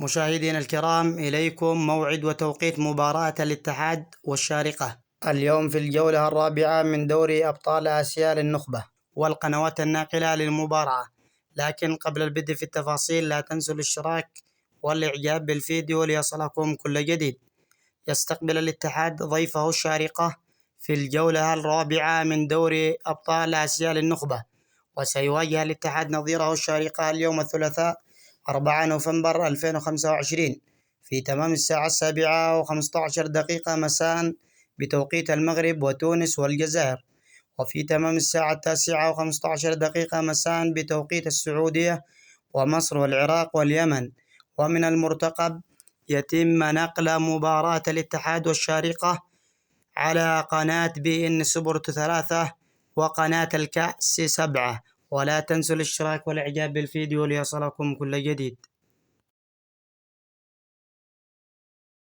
مشاهدينا الكرام، إليكم موعد وتوقيت مباراة الاتحاد والشارقة اليوم في الجولة الرابعة من دوري أبطال آسيا للنخبة والقنوات الناقلة للمباراة. لكن قبل البدء في التفاصيل لا تنسوا الاشتراك والإعجاب بالفيديو ليصلكم كل جديد. يستقبل الاتحاد ضيفه الشارقة في الجولة الرابعة من دوري أبطال آسيا للنخبة، وسيواجه الاتحاد نظيره الشارقة اليوم الثلاثاء 4 نوفمبر 2025 في تمام الساعة 7:15 مساء بتوقيت المغرب وتونس والجزائر، وفي تمام الساعة 9:15 مساء بتوقيت السعودية ومصر والعراق واليمن. ومن المرتقب يتم نقل مباراة الاتحاد والشارقة على قناة BN سبورت 3 وقناة الكأس 7. ولا تنسوا الاشتراك والإعجاب بالفيديو ليصلكم كل جديد.